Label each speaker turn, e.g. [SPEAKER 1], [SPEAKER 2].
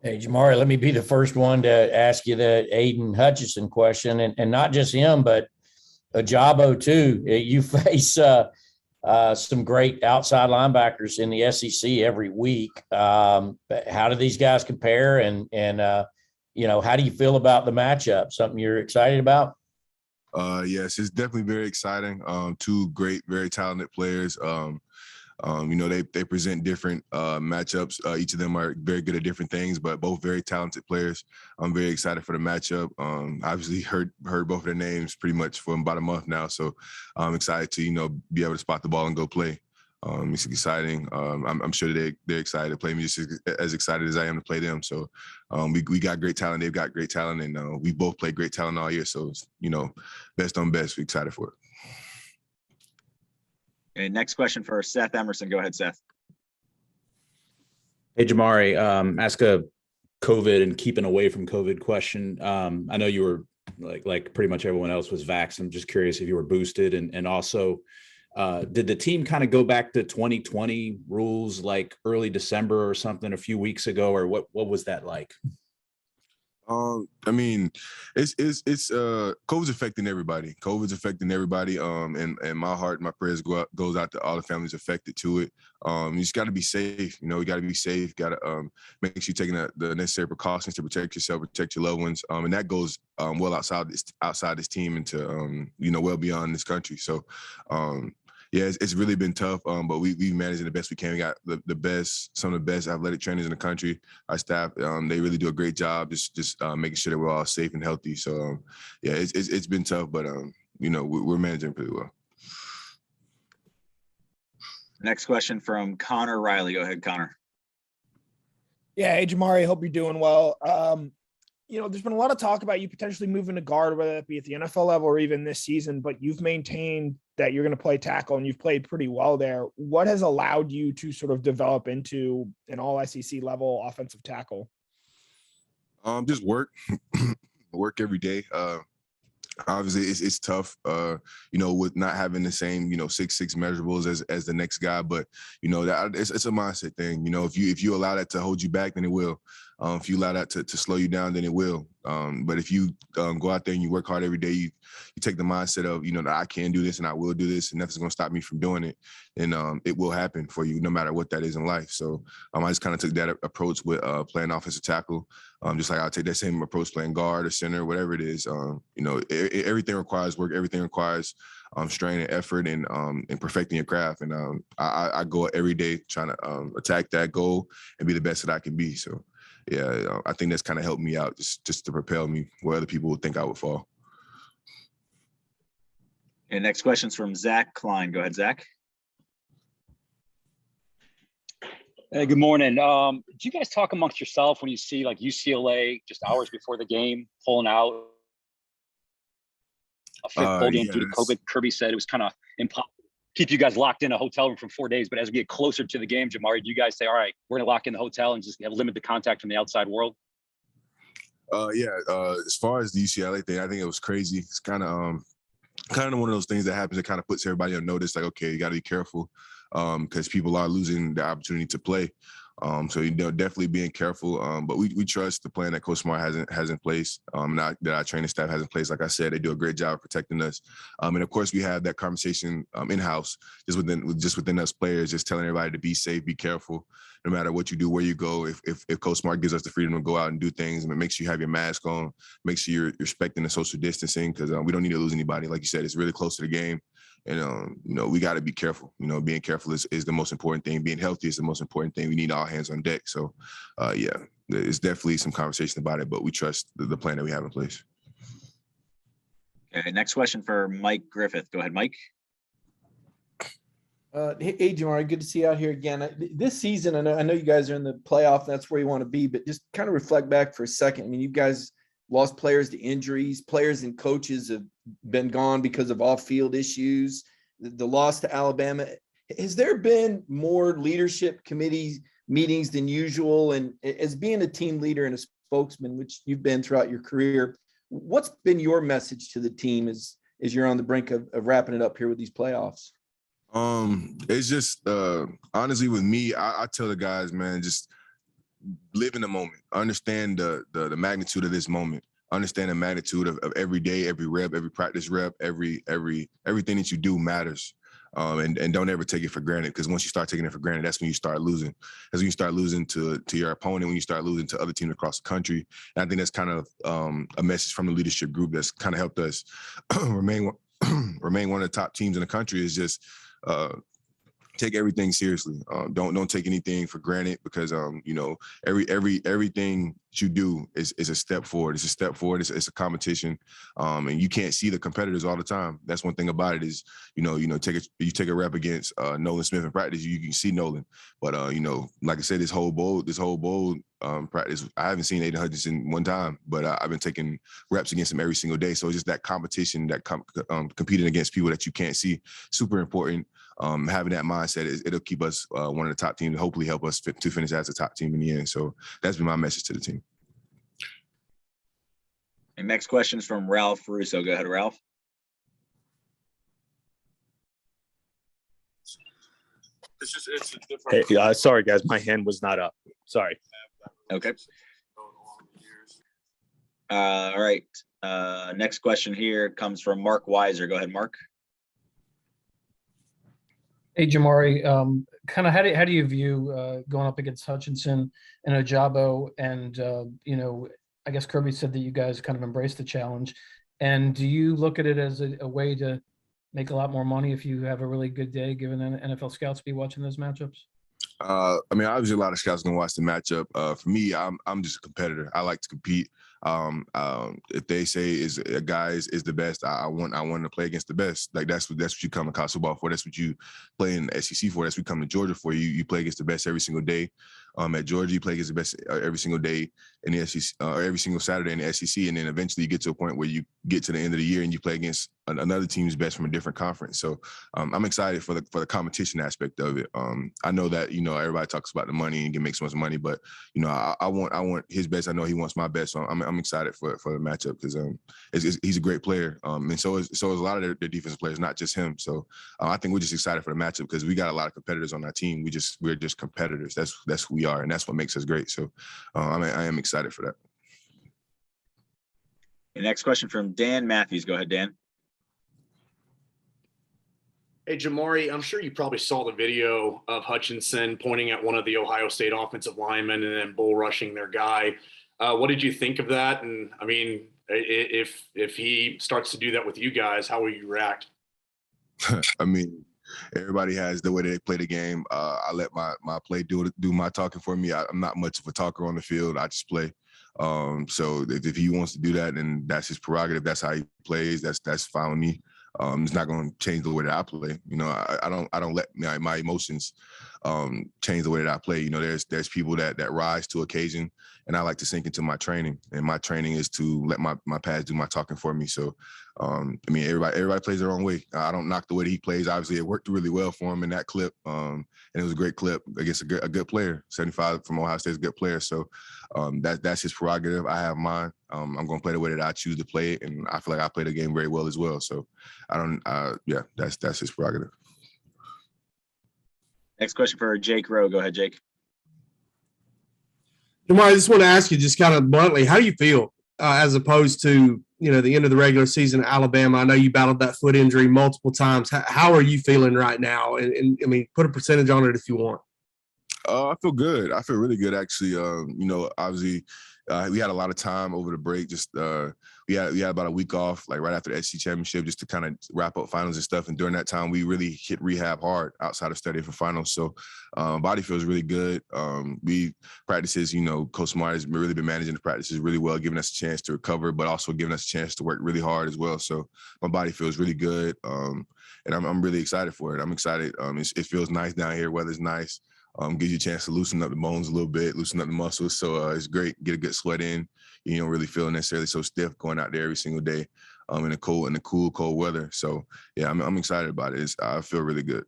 [SPEAKER 1] Hey, Jamaree, let me be the first one to ask you the Aiden Hutchinson question, and not just him, but Ajabo too. You face some great outside linebackers in the SEC every week. How do these guys compare, and how do you feel about the matchup? Something you're excited about?
[SPEAKER 2] Yes, it's definitely very exciting. Two great, very talented players. They present different matchups. Each of them are very good at different things, but both very talented players. I'm very excited for the matchup. Obviously heard both of their names pretty much for about a month now, so I'm excited to be able to spot the ball and go play. It's exciting. I'm sure they're excited to play me, just as excited as I am to play them. So we got great talent. They've got great talent, and we both played great talent all year. So it's, best on best. We're excited for it.
[SPEAKER 3] Okay, next question for Seth Emerson. Go ahead, Seth.
[SPEAKER 4] Hey, Jamaree, ask a COVID and keeping away from COVID question. I know you were like pretty much everyone else was vaxxed. I'm just curious if you were boosted, and also did the team kind of go back to 2020 rules like early December or something a few weeks ago, or what was that like?
[SPEAKER 2] I mean, it's COVID's affecting everybody. COVID's affecting everybody. And my heart, my prayers goes out to all the families affected to it. You just got to be safe. You got to be safe. Got to make sure you're taking the necessary precautions to protect yourself, protect your loved ones. And that goes well outside this team into well beyond this country. So. Yeah, it's really been tough, but we've managed it the best we can. We got some of the best athletic trainers in the country. Our staff, they really do a great job, just making sure that we're all safe and healthy. So, yeah, it's been tough, but we're managing pretty well.
[SPEAKER 3] Next question from Connor Riley. Go ahead, Connor.
[SPEAKER 5] Yeah, hey Jamaree, hope you're doing well. There's been a lot of talk about you potentially moving to guard, whether that be at the NFL level or even this season, but you've maintained that you're going to play tackle and you've played pretty well there. What has allowed you to sort of develop into an all SEC level offensive tackle?
[SPEAKER 2] Just work every day. Obviously it's tough, with not having the same, 6'6" measurables as the next guy, but that it's a mindset thing. If you allow that to hold you back, then it will. If you allow that to slow you down, then it will. But if you go out there and you work hard every day, you take the mindset of, that I can do this and I will do this and nothing's going to stop me from doing it. And it will happen for you no matter what that is in life. So I just kind of took that approach with playing offensive tackle. Just like I'll take that same approach playing guard or center, whatever it is. Everything requires work. Everything requires strain and effort and perfecting your craft. And I go every day trying to attack that goal and be the best that I can be. So, yeah, I think that's kind of helped me out just to propel me where other people would think I would fall.
[SPEAKER 3] And next question's from Zach Klein. Go ahead, Zach.
[SPEAKER 6] Hey, good morning. Do you guys talk amongst yourself when you see like UCLA just hours before the game pulling out a fifth bowl game due to COVID? Kirby said it was kind of impossible to keep you guys locked in a hotel room for 4 days. But as we get closer to the game, Jamaree, do you guys say, all right, we're going to lock in the hotel and just limit the contact from the outside world?
[SPEAKER 2] As far as the UCLA thing, I think it was crazy. It's kind of one of those things that happens that kind of puts everybody on notice. Like, okay, you got to be careful because people are losing the opportunity to play. So definitely being careful. But we trust the plan that Coach Smart has in place. That our training staff has in place. Like I said, they do a great job of protecting us. And of course, we have that conversation in house, just within us players, just telling everybody to be safe, be careful, no matter what you do, where you go. If Coach Smart gives us the freedom to go out and do things, and make sure you have your mask on, make sure you're respecting the social distancing, because we don't need to lose anybody. Like you said, it's really close to the game. And, we got to be careful. Being careful is the most important thing. Being healthy is the most important thing. We need all hands on deck. So, there's definitely some conversation about it, but we trust the plan that we have in place.
[SPEAKER 3] Okay, next question for Mike Griffith. Go ahead, Mike.
[SPEAKER 7] Hey, Jamaree, good to see you out here again. This season, I know you guys are in the playoff. That's where you want to be, but just kind of reflect back for a second. I mean, you guys lost players to injuries. Players and coaches have been gone because of off-field issues. The loss to Alabama. Has there been more leadership committee meetings than usual? And as being a team leader and a spokesman, which you've been throughout your career, what's been your message to the team as you're on the brink of wrapping it up here with these playoffs?
[SPEAKER 2] It's just honestly with me, I tell the guys, man, just live in the moment, understand the magnitude of this moment, understand the magnitude of every day, every rep, every practice rep, everything that you do matters. And don't ever take it for granted, because once you start taking it for granted, that's when you start losing. That's when you start losing to your opponent, when you start losing to other teams across the country. And I think that's kind of a message from the leadership group that's kind of helped us remain one of the top teams in the country, is just take everything seriously. Don't take anything for granted, because you know, everything you do is a step forward. It's a step forward. It's a competition, and you can't see the competitors all the time. That's one thing about it is, you take a rep against Nolan Smith in practice, you can see Nolan, but you know, like I said, this whole bowl practice, I haven't seen Aiden Hutchinson one time, but I've been taking reps against him every single day. So it's just that competition, that competing against people that you can't see, super important. Having that mindset, it'll keep us one of the top teams, and hopefully help us to finish as a top team in the end. So that's been my message to the team.
[SPEAKER 3] And next question is from Ralph Russo. Go ahead, Ralph.
[SPEAKER 8] It's a different. Hey, sorry guys, my hand was not up. Sorry.
[SPEAKER 3] Okay. All right. Next question here comes from Mark Weiser. Go ahead, Mark.
[SPEAKER 9] Hey, Jamaree, kind of how do you view going up against Hutchinson and Ojabo? And, you know, I guess Kirby said that you guys kind of embraced the challenge. And do you look at it as a way to make a lot more money if you have a really good day, given the NFL scouts be watching those matchups?
[SPEAKER 2] I mean, obviously a lot of scouts gonna watch the matchup. For me, I'm just a competitor. I like to compete. If they say a guy is the best, I want to play against the best. Like that's what you come to college football for. That's what you play in the SEC for. That's what you come to Georgia for. You play against the best every single day. At Georgia, you play against the best every single day in the SEC, every single Saturday in the SEC, and then eventually you get to a point where you get to the end of the year and you play against another team's best from a different conference. So I'm excited for the competition aspect of it. I know that, you know, everybody talks about the money and can make so much money, but you know, I want his best. I know he wants my best. So I'm excited for the matchup, because he's a great player, and so is a lot of their defensive players, not just him. So I think we're just excited for the matchup, because we got a lot of competitors on our team. We're just competitors. That's who we are, and that's what makes us great. So I am excited for that.
[SPEAKER 3] The next question from Dan Matthews. Go ahead, Dan.
[SPEAKER 10] Hey, Jamaree, I'm sure you probably saw the video of Hutchinson pointing at one of the Ohio State offensive linemen and then bull rushing their guy. What did you think of that? And I mean, if he starts to do that with you guys, how will you react?
[SPEAKER 2] I mean, everybody has the way that they play the game. I let my play do my talking for me. I'm not much of a talker on the field. I just play. So if he wants to do that, then that's his prerogative. That's how he plays. That's fine with me. It's not going to change the way that I play. You know, I don't let my emotions change the way that I play. You know, there's people that rise to occasion, and I like to sink into my training. And my training is to let my pads do my talking for me. So, I mean, everybody plays their own way. I don't knock the way that he plays. Obviously, it worked really well for him in that clip, and it was a great clip against a good player. 75 from Ohio State is a good player. So that's his prerogative. I have mine. I'm going to play the way that I choose to play it, and I feel like I play the game very well as well. So that's his prerogative.
[SPEAKER 3] Next question for Jake Rowe. Go ahead, Jake.
[SPEAKER 11] Jamaree, I just want to ask you, just kind of bluntly, how do you feel as opposed to, you know, the end of the regular season at Alabama? I know you battled that foot injury multiple times. How are you feeling right now? And I mean, put a percentage on it if you want.
[SPEAKER 2] I feel good. I feel really good, actually. You know, obviously, we had a lot of time over the break. Just we had about a week off, like right after the SEC championship, just to kind of wrap up finals and stuff. And during that time, we really hit rehab hard outside of studying for finals. So body feels really good. We practices, you know, Coach Smart has really been managing the practices really well, giving us a chance to recover, but also giving us a chance to work really hard as well. So my body feels really good, and I'm really excited for it. I'm excited. It feels nice down here. Weather's nice. Gives you a chance to loosen up the bones a little bit, loosen up the muscles. So it's great. Get a good sweat in. You don't really feel necessarily so stiff going out there every single day in the cool, cold weather. So yeah, I'm excited about it. I feel really good.